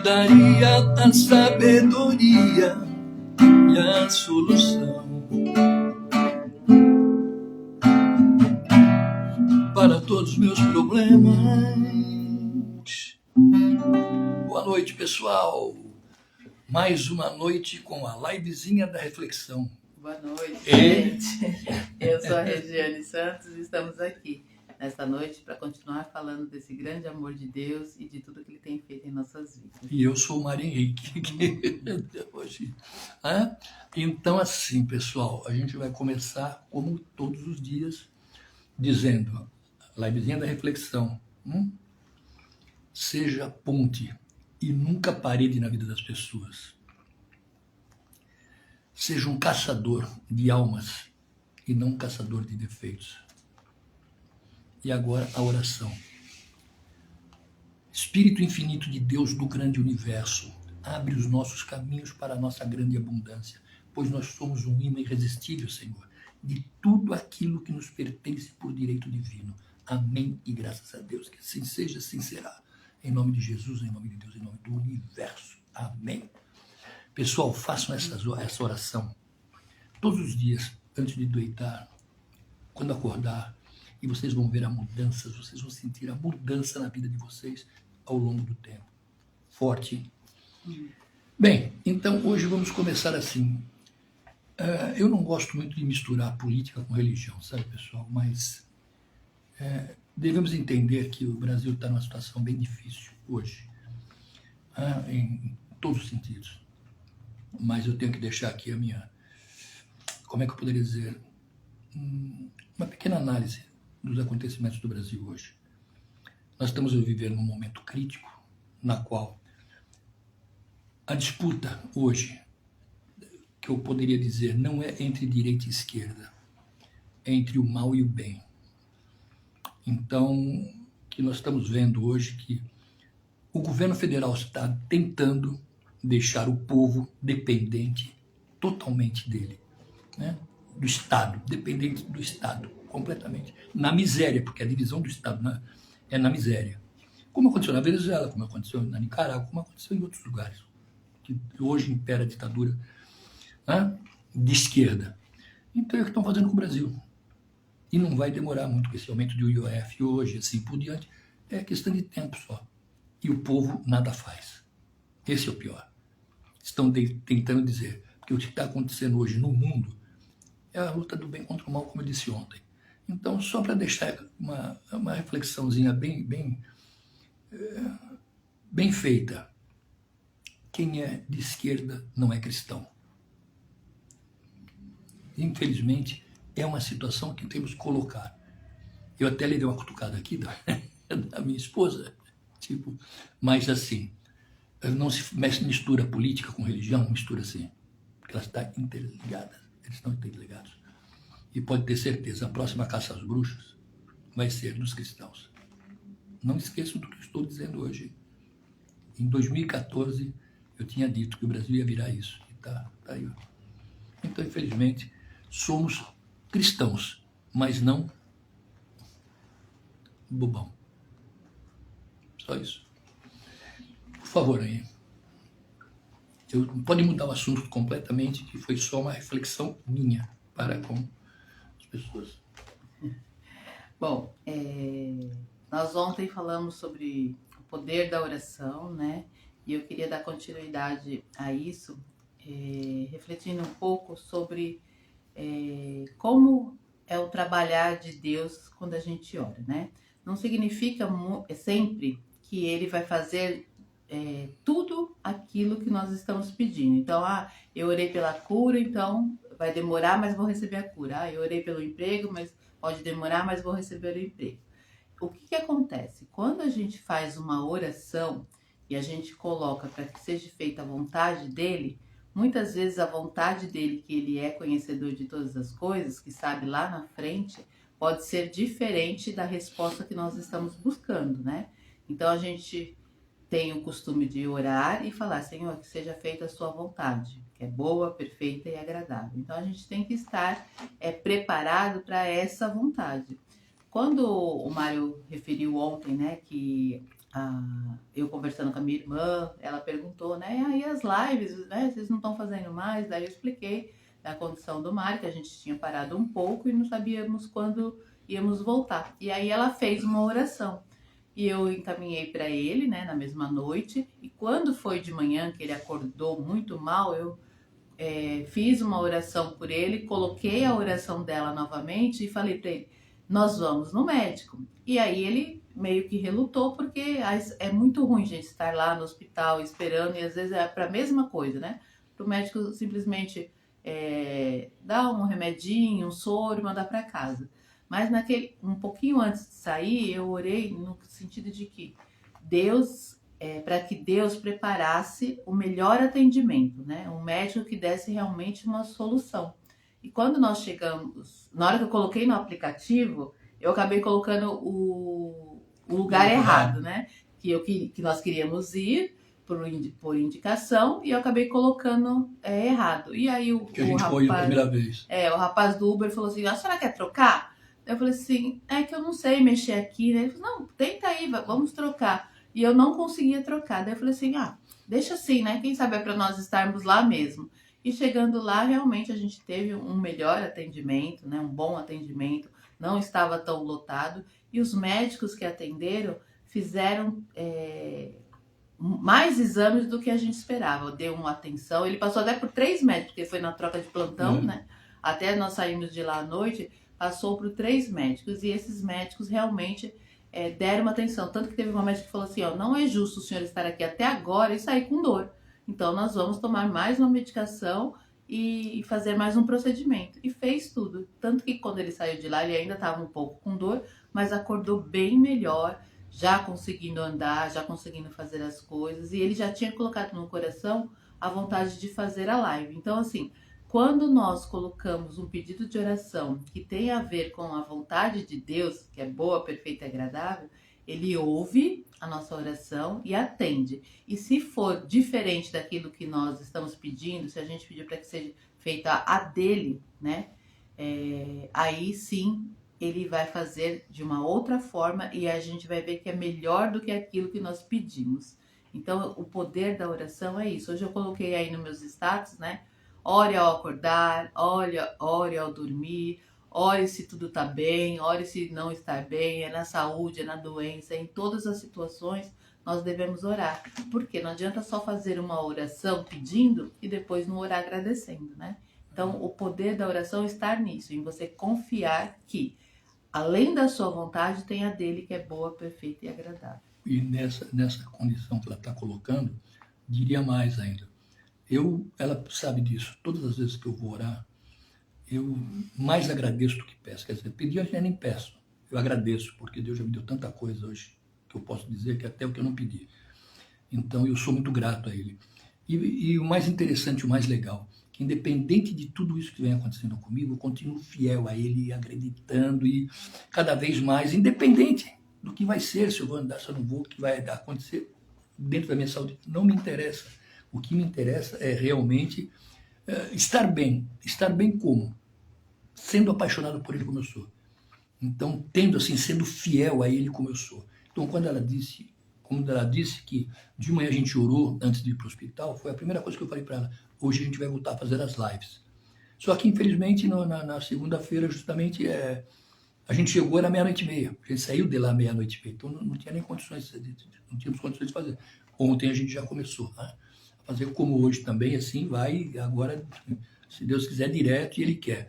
daria a sabedoria e a solução para todos os meus problemas. Boa noite, pessoal. Mais uma noite com a livezinha da reflexão. Boa noite, gente. Eu sou a Regiane Santos e estamos aqui nesta noite para continuar falando desse grande amor de Deus e de tudo que Ele tem feito em nossas vidas. E eu sou o Mário Henrique. Hoje. Então, assim, pessoal, a gente vai começar, como todos os dias, dizendo, a livezinha da reflexão, seja ponte e nunca parede na vida das pessoas. Seja um caçador de almas e não um caçador de defeitos. E agora a oração. Espírito infinito de Deus do grande universo, abre os nossos caminhos para a nossa grande abundância, pois nós somos um imã irresistível, Senhor, de tudo aquilo que nos pertence por direito divino. Amém e graças a Deus. Que assim seja, assim será. Em nome de Jesus, em nome de Deus, em nome do universo. Amém. Pessoal, façam essa oração todos os dias, antes de deitar, quando acordar, e vocês vão ver a mudança, vocês vão sentir a mudança na vida de vocês ao longo do tempo. Forte. Bem, então hoje vamos começar assim. Eu não gosto muito de misturar política com religião, sabe, pessoal? Mas devemos entender que o Brasil está numa situação bem difícil hoje, em todos os sentidos. Mas eu tenho que deixar aqui a minha, como é que eu poderia dizer, uma pequena análise dos acontecimentos do Brasil hoje. Nós estamos vivendo um momento crítico, na qual a disputa hoje, que eu poderia dizer, não é entre direita e esquerda, é entre o mal e o bem. Então, que nós estamos vendo hoje que o governo federal está tentando deixar o povo dependente totalmente dele, né? Do Estado, dependente do Estado, completamente. Na miséria, porque a divisão do Estado é na miséria. Como aconteceu na Venezuela, como aconteceu na Nicarágua, como aconteceu em outros lugares, que hoje impera a ditadura de esquerda. Então é o que estão fazendo com o Brasil. E não vai demorar muito com esse aumento do IOF hoje, assim por diante. É questão de tempo só. E o povo nada faz. Esse é o pior. Estão tentando dizer, porque o que está acontecendo hoje no mundo é a luta do bem contra o mal, como eu disse ontem. Então, só para deixar uma reflexãozinha bem feita, quem é de esquerda não é cristão. Infelizmente, é uma situação que temos que colocar. Eu até lhe dei uma cutucada aqui da minha esposa, mas assim, não se mistura política com religião, mistura assim, porque elas estão interligadas, eles estão interligados. E pode ter certeza, a próxima caça às bruxas vai ser dos cristãos. Não esqueçam do que estou dizendo hoje. Em 2014, eu tinha dito que o Brasil ia virar isso. E tá aí. Então, infelizmente, somos cristãos, mas não bobão. Só isso. Por favor, aí. Pode mudar o assunto completamente, que foi só uma reflexão minha para com as pessoas. Bom, nós ontem falamos sobre o poder da oração, né? E eu queria dar continuidade a isso, refletindo um pouco sobre como é o trabalhar de Deus quando a gente ora, né? Não significa sempre que Ele vai fazer tudo aquilo que nós estamos pedindo. Então, eu orei pela cura, então vai demorar, mas vou receber a cura. Eu orei pelo emprego, mas pode demorar, mas vou receber o emprego. O que acontece? Quando a gente faz uma oração e a gente coloca para que seja feita a vontade dele, muitas vezes a vontade dele, que ele é conhecedor de todas as coisas, que sabe lá na frente, pode ser diferente da resposta que nós estamos buscando, né? Então a gente tem o costume de orar e falar, Senhor, que seja feita a sua vontade, que é boa, perfeita e agradável. Então a gente tem que estar preparado para essa vontade. Quando o Mário referiu ontem, né, que eu conversando com a minha irmã, ela perguntou, né, aí as lives, né, vocês não estão fazendo mais? Daí eu expliquei da condição do Mário, que a gente tinha parado um pouco e não sabíamos quando íamos voltar. E aí ela fez uma oração. E eu encaminhei para ele, né, na mesma noite. E quando foi de manhã, que ele acordou muito mal, eu fiz uma oração por ele, coloquei a oração dela novamente e falei para ele: nós vamos no médico. E aí ele meio que relutou, porque é muito ruim, gente, estar lá no hospital esperando, e às vezes é para a mesma coisa, né? Para o médico simplesmente dar um remedinho, um soro e mandar para casa. Mas um pouquinho antes de sair, eu orei no sentido de que para que Deus preparasse o melhor atendimento, né? Um médico que desse realmente uma solução. E quando nós chegamos, na hora que eu coloquei no aplicativo, eu acabei colocando o lugar errado, né? Que nós queríamos ir por indicação, e eu acabei colocando errado. E aí que a gente foi a primeira vez. O rapaz do Uber falou assim: a senhora quer trocar? Eu falei assim: é que eu não sei mexer aqui, né? Ele falou: não, tenta aí, vamos trocar. E eu não conseguia trocar. Daí eu falei assim: deixa assim, né? Quem sabe é para nós estarmos lá mesmo. E chegando lá, realmente a gente teve um melhor atendimento, né? Um bom atendimento. Não estava tão lotado. E os médicos que atenderam fizeram mais exames do que a gente esperava. Deu uma atenção. Ele passou até por 3 médicos, porque foi na troca de plantão, né? Até nós saímos de lá à noite, passou por 3 médicos. E esses médicos realmente deram uma atenção. Tanto que teve uma médica que falou assim: não é justo o senhor estar aqui até agora e sair com dor. Então nós vamos tomar mais uma medicação e fazer mais um procedimento. E fez tudo. Tanto que quando ele saiu de lá, ele ainda estava um pouco com dor, mas acordou bem melhor, já conseguindo andar, já conseguindo fazer as coisas. E ele já tinha colocado no coração a vontade de fazer a live. Então, assim, quando nós colocamos um pedido de oração que tem a ver com a vontade de Deus, que é boa, perfeita e agradável, ele ouve a nossa oração e atende. E se for diferente daquilo que nós estamos pedindo, se a gente pedir para que seja feita a dele, né? Aí sim ele vai fazer de uma outra forma, e a gente vai ver que é melhor do que aquilo que nós pedimos. Então, o poder da oração é isso. Hoje eu coloquei aí nos meus status, né? Ore ao acordar, ore ao dormir, ore se tudo está bem, ore se não está bem, é na saúde, é na doença, em todas as situações nós devemos orar. Porque não adianta só fazer uma oração pedindo e depois não orar agradecendo, né? Então, o poder da oração está nisso, em você confiar que, além da sua vontade, tem a dele, que é boa, perfeita e agradável. E nessa condição que ela está colocando, diria mais ainda. Ela sabe disso. Todas as vezes que eu vou orar, eu mais agradeço do que peço. Quer dizer, pedir eu já nem peço. Eu agradeço, porque Deus já me deu tanta coisa hoje, que eu posso dizer que até o que eu não pedi. Então, eu sou muito grato a Ele. E o mais interessante, o mais legal, que independente de tudo isso que vem acontecendo comigo, eu continuo fiel a Ele, acreditando, e cada vez mais, independente do que vai ser, se eu vou andar, se eu não vou, o que vai acontecer dentro da minha saúde, não me interessa. O que me interessa é realmente estar bem. Estar bem como? Sendo apaixonado por Ele como eu sou. Então, sendo fiel a Ele como eu sou. Então, quando ela disse que de manhã a gente orou antes de ir para o hospital, foi a primeira coisa que eu falei para ela: hoje a gente vai voltar a fazer as lives. Só que, infelizmente, na segunda-feira, justamente, a gente chegou, era 00:30. A gente saiu de lá 00:30. Então, não tinha nem condições, não tínhamos condições de fazer. Ontem a gente já começou, né? Fazer como hoje também, assim vai, agora, se Deus quiser, direto, e Ele quer.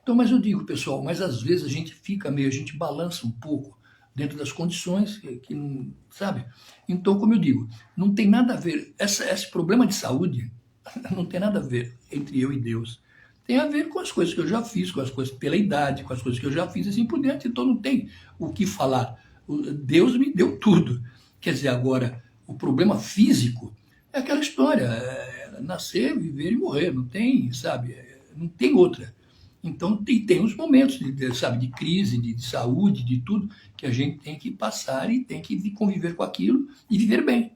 Então, mas eu digo, pessoal, mas às vezes a gente balança um pouco dentro das condições que sabe? Então, como eu digo, não tem nada a ver, esse problema de saúde não tem nada a ver entre eu e Deus. Tem a ver com as coisas que eu já fiz, com as coisas pela idade, com as coisas que eu já fiz, assim por diante. Então, não tem o que falar. Deus me deu tudo. Quer dizer, agora, o problema físico é aquela história, nascer, viver e morrer, não tem, sabe, não tem outra. Então tem os momentos de crise, de saúde, de tudo, que a gente tem que passar e tem que conviver com aquilo e viver bem,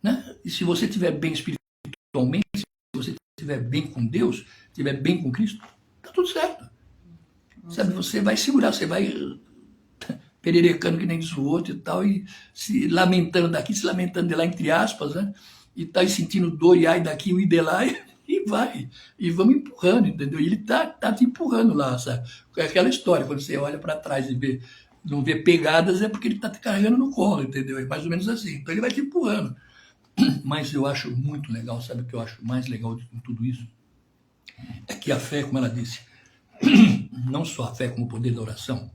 né? E se você estiver bem espiritualmente, se você estiver bem com Deus, estiver bem com Cristo, tá tudo certo. Sabe, você vai segurar, você vai pererecando que nem diz o outro e tal, e se lamentando daqui, se lamentando de lá, entre aspas, né? E tá sentindo dor e ai daqui, e de lá, e vai. E vamos empurrando, entendeu? E ele tá te empurrando lá, sabe? É aquela história, quando você olha para trás e vê, não vê pegadas, é porque ele tá te carregando no colo, entendeu? É mais ou menos assim. Então ele vai te empurrando. Mas eu acho muito legal, sabe o que eu acho mais legal de tudo isso? É que a fé, como ela disse, não só a fé como o poder da oração,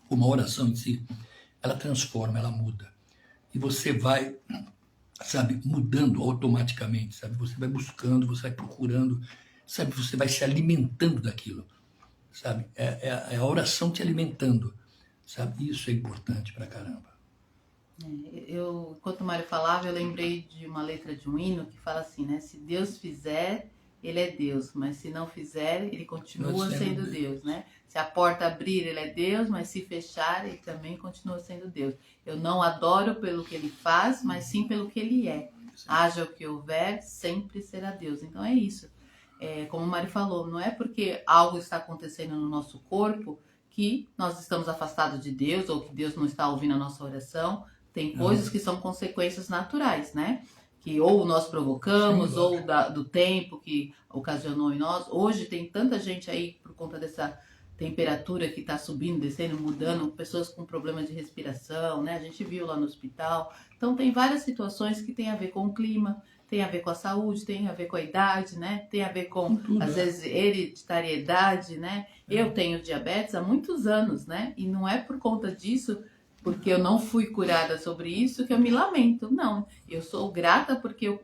como a oração em si, ela transforma, ela muda. E você vai, sabe, mudando automaticamente, sabe? Você vai buscando, você vai procurando, sabe? Você vai se alimentando daquilo, sabe? É a oração te alimentando, sabe? Isso é importante pra caramba. Enquanto o Mário falava, eu lembrei de uma letra de um hino que fala assim, né? Se Deus fizer, ele é Deus, mas se não fizer, ele continua sendo Deus, né? Se a porta abrir, ele é Deus, mas se fechar, ele também continua sendo Deus. Eu não adoro pelo que ele faz, mas sim pelo que ele é. Haja o que houver, sempre será Deus. Então é isso. Como o Mário falou, não é porque algo está acontecendo no nosso corpo que nós estamos afastados de Deus ou que Deus não está ouvindo a nossa oração. Tem coisas que são consequências naturais, né? Que ou nós provocamos, sim, ou do tempo que ocasionou em nós. Hoje tem tanta gente aí, por conta dessa temperatura que está subindo, descendo, mudando, pessoas com problema de respiração, né? A gente viu lá no hospital. Então tem várias situações que tem a ver com o clima, tem a ver com a saúde, tem a ver com a idade, né? Tem a ver com, às vezes, hereditariedade, né? Eu tenho diabetes há muitos anos, né? E não é por conta disso, porque eu não fui curada sobre isso, que eu me lamento. Não, eu sou grata porque eu,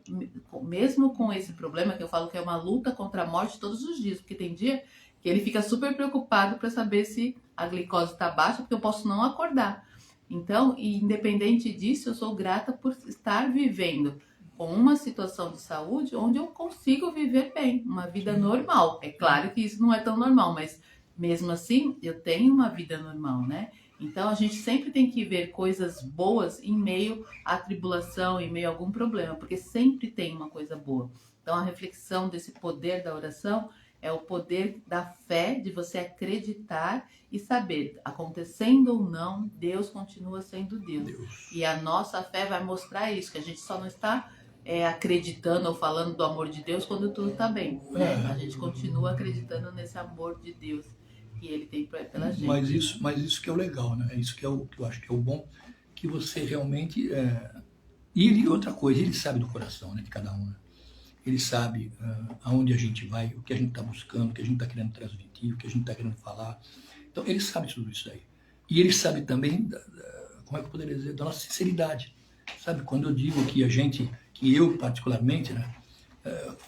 mesmo com esse problema, que eu falo que é uma luta contra a morte todos os dias, porque tem dia que ele fica super preocupado para saber se a glicose está baixa, porque eu posso não acordar. Então, independente disso, eu sou grata por estar vivendo com uma situação de saúde onde eu consigo viver bem, uma vida normal. É claro que isso não é tão normal, mas mesmo assim, eu tenho uma vida normal, né? Então, a gente sempre tem que ver coisas boas em meio à tribulação, em meio a algum problema, porque sempre tem uma coisa boa. Então, a reflexão desse poder da oração é o poder da fé, de você acreditar e saber, acontecendo ou não, Deus continua sendo Deus. E a nossa fé vai mostrar isso, que a gente só não está acreditando ou falando do amor de Deus quando tudo está bem, né? A gente continua acreditando nesse amor de Deus que ele tem pela gente. Mas isso que é o legal, né? Isso que eu acho que é o bom, que você realmente... E outra coisa, ele sabe do coração, né, de cada um, né? Ele sabe aonde a gente vai, o que a gente está buscando, o que a gente está querendo transmitir, o que a gente está querendo falar. Então, ele sabe tudo isso aí. E ele sabe também, como é que eu poderia dizer, da nossa sinceridade. Sabe, quando eu digo que eu particularmente, né,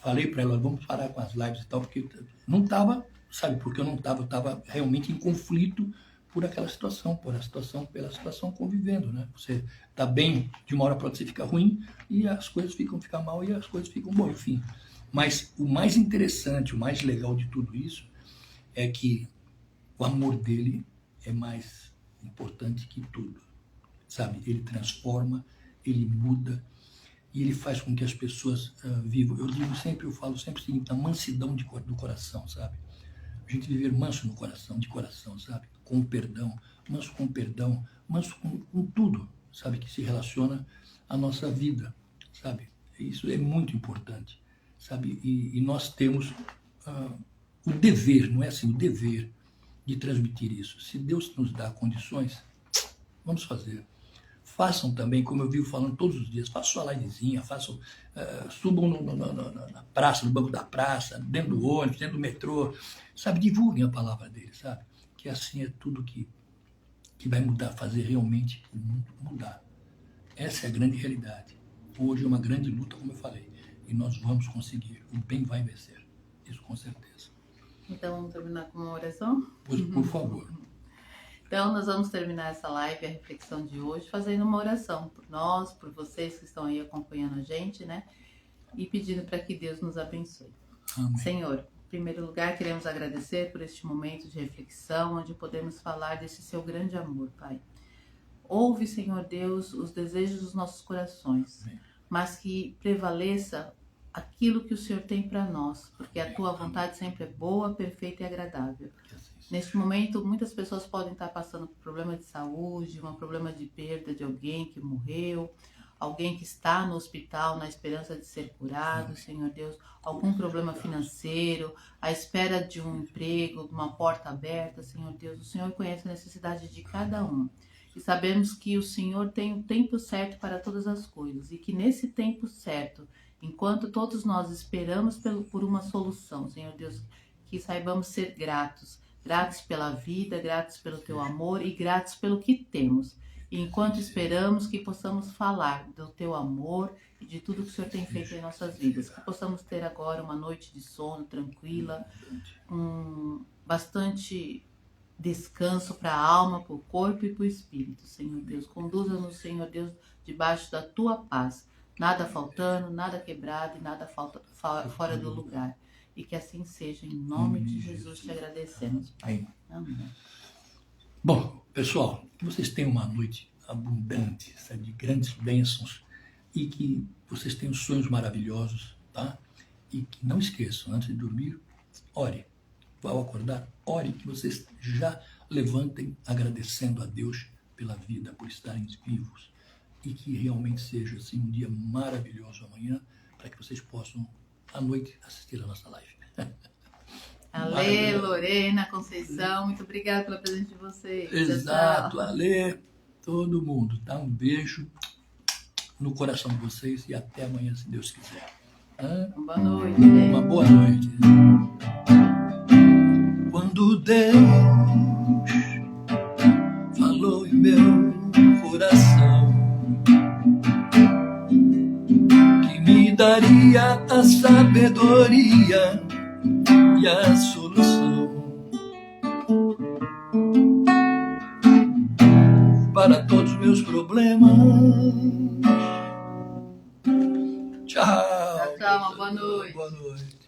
falei para ela, vamos parar com as lives e tal, porque não estava... Sabe, porque eu estava realmente em conflito por aquela situação, pela situação convivendo, né? Você tá bem, de uma hora para outra você fica ruim, e as coisas ficam mal, e as coisas ficam boas, enfim. Mas o mais interessante, o mais legal de tudo isso, é que o amor dele é mais importante que tudo, sabe? Ele transforma, ele muda, e ele faz com que as pessoas vivam. Eu falo sempre o seguinte, a mansidão do coração, sabe? A gente viver manso no coração, de coração, sabe? Com perdão, manso com tudo, sabe? Que se relaciona à nossa vida, sabe? Isso é muito importante, sabe? E nós temos o dever, não é assim, o dever de transmitir isso. Se Deus nos dá condições, vamos fazer. Façam também, como eu vivo falando todos os dias, façam sua livezinha, subam na praça, no banco da praça, dentro do ônibus, dentro do metrô, sabe, divulguem a palavra dele, sabe, que assim é tudo que vai mudar, fazer realmente o mundo mudar. Essa é a grande realidade. Hoje é uma grande luta, como eu falei, e nós vamos conseguir, o bem vai vencer, isso com certeza. Então vamos terminar com uma oração? Por favor. Então, nós vamos terminar essa live, a reflexão de hoje, fazendo uma oração por nós, por vocês que estão aí acompanhando a gente, né? E pedindo para que Deus nos abençoe. Amém. Senhor, em primeiro lugar, queremos agradecer por este momento de reflexão, onde podemos falar desse seu grande amor, Pai. Ouve, Senhor Deus, os desejos dos nossos corações, Amém. Mas que prevaleça aquilo que o Senhor tem para nós, porque a Tua vontade sempre é boa, perfeita e agradável. Neste momento, muitas pessoas podem estar passando por problema de saúde, um problema de perda de alguém que morreu, alguém que está no hospital na esperança de ser curado, Senhor Deus, algum problema financeiro, à espera de um emprego, de uma porta aberta, Senhor Deus. O Senhor conhece a necessidade de cada um. E sabemos que o Senhor tem o tempo certo para todas as coisas e que nesse tempo certo, enquanto todos nós esperamos por uma solução, Senhor Deus, que saibamos ser gratos pela vida, gratos pelo Teu amor e gratos pelo que temos. E enquanto esperamos que possamos falar do Teu amor e de tudo que o Senhor tem feito em nossas vidas, que possamos ter agora uma noite de sono tranquila, com bastante descanso para a alma, para o corpo e para o espírito, Senhor Deus. Conduza-nos, Senhor Deus, debaixo da Tua paz. Nada faltando, nada quebrado e nada fora do lugar. E que assim seja, em nome de Jesus te agradecemos. Amém. Amém. Bom, pessoal, que vocês tenham uma noite abundante, sabe, de grandes bênçãos e que vocês tenham sonhos maravilhosos, tá? E que não esqueçam, antes de dormir, ore. Ao acordar, ore, que vocês já levantem agradecendo a Deus pela vida, por estarem vivos. E que realmente seja assim, um dia maravilhoso amanhã, para que vocês possam, à noite, assistir a nossa live. Ale, Lorena, Conceição, muito obrigada pela presença de vocês. Exato, Ale, todo mundo. Tá? Um beijo no coração de vocês e até amanhã, se Deus quiser. Uma boa noite. Né? Uma boa noite. Quando Deus falou em meu coração que me daria a sabedoria e a solução para todos os meus problemas. Tchau. Tchau, uma boa noite. Boa noite.